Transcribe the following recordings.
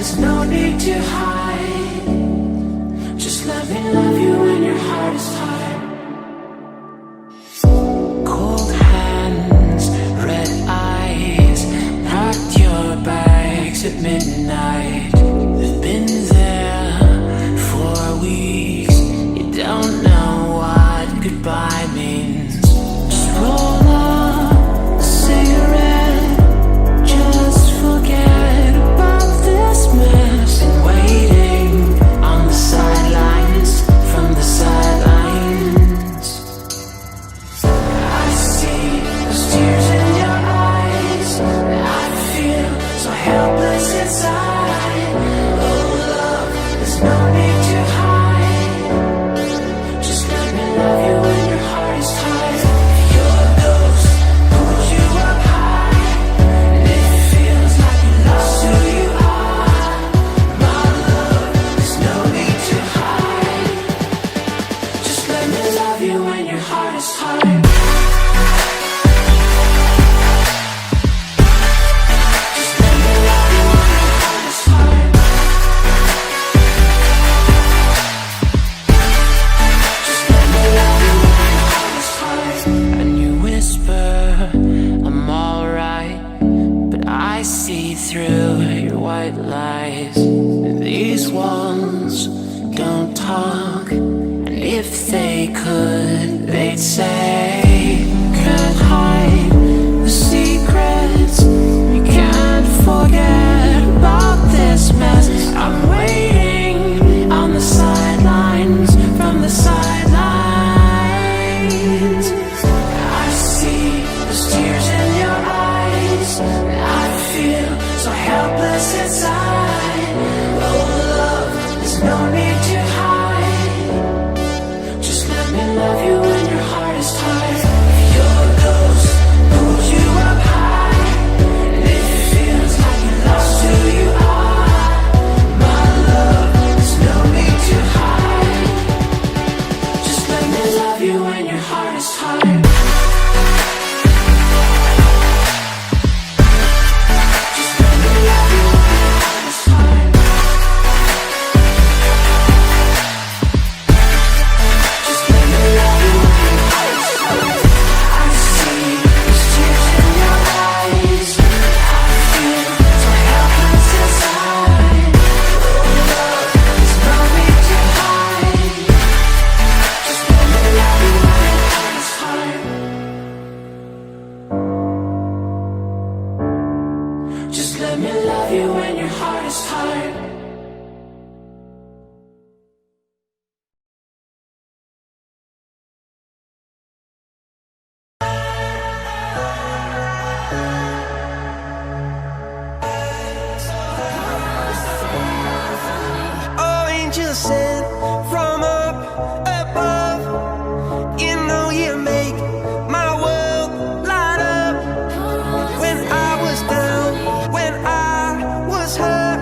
there's no need to hide. Just let me love you when your heart is tired. Cold hands, red eyes, packed your bags at midnight. We've been there for weeks. You don't know what goodbye means. Just roll up a cigarette. Just forget about this mess. Been waiting on the sidelines, from the sidelines. I see those tears in your eyes. I feel so helpless inside. Oh love, there's no need to hide. Just let me love you when your heart is tired. Your ghost pulls you up high, and it feels like you lost who you are. My love, there's no need to hide. Just let me love you when your heart is tired. Just let me love you when your heart is tired. Just let me love you when your heart is tired. And you whisper, I'm alright, but I see through your white lies. These walls don't talk, and if they could, they'd say, can't hide the secrets. You can't forget about this mess. I'm waiting on the sidelines, from the sidelines. I see those tears in your eyes. I feel so helpless inside. Oh love, there's no need to hide. Just let me love you when your heart is tired. Your ghost pulls you up high, and it feels like you lost who you are. My love, there's no need to hide. Just let me love you when your heart is tired. Just let me love you when your heart is tired. Just let me love you when your heart is tired. I see those tears in your eyes. I feel so helpless inside. Oh love, there's no need to hide. Just let me love you when your heart is tired. Just let me love you when your heart is tired. Oh, angel sent from up above. You know you make my world light up. When I was down, when I was hurt,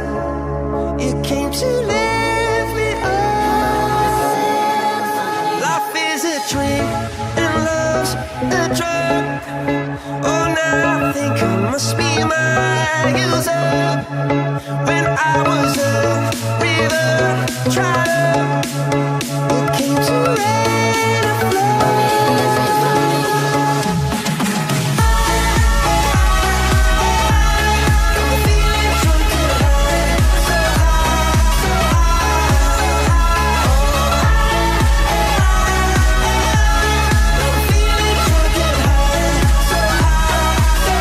you came to lift me up. Life is a drink and love's a drug. Oh, now I think I must be my user. When I was a river dried up, you came to let it flow. I'm feeling drunk and high, so high, so high. I'm feeling drunk and high, so high, so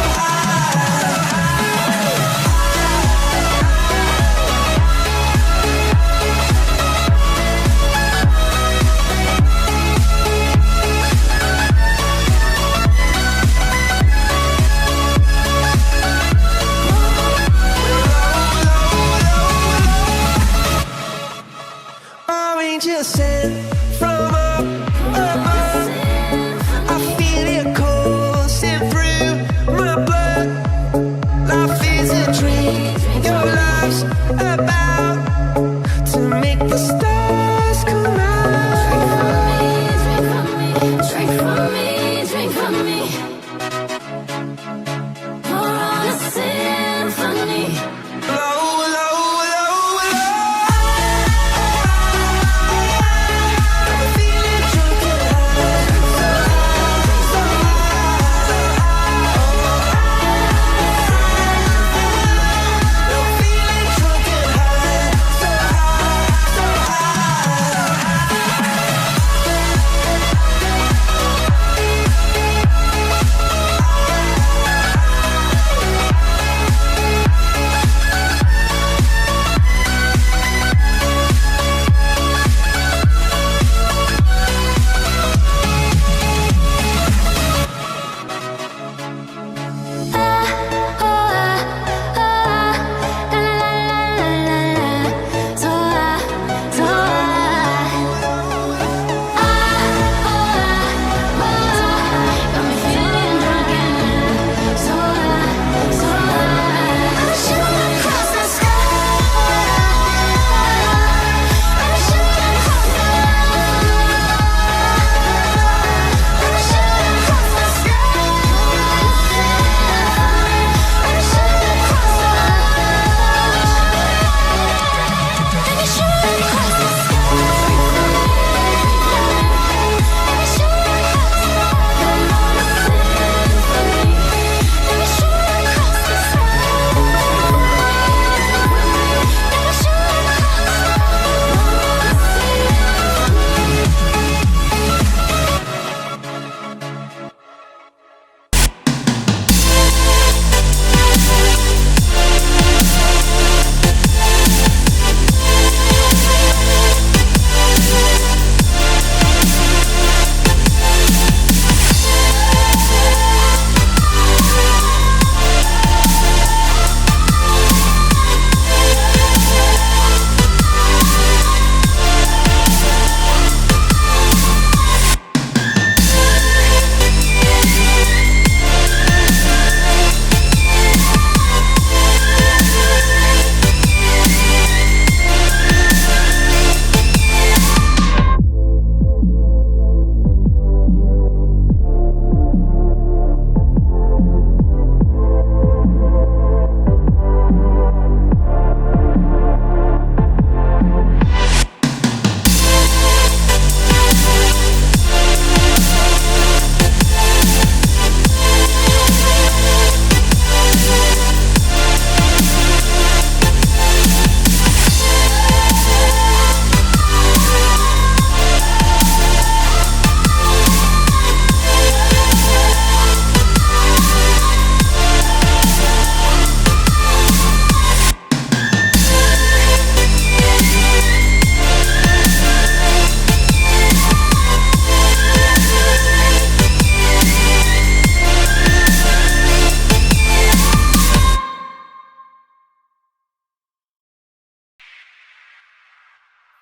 Oh, angel sent from up above. I feel it coursing through my blood. Life is a drink, your love's a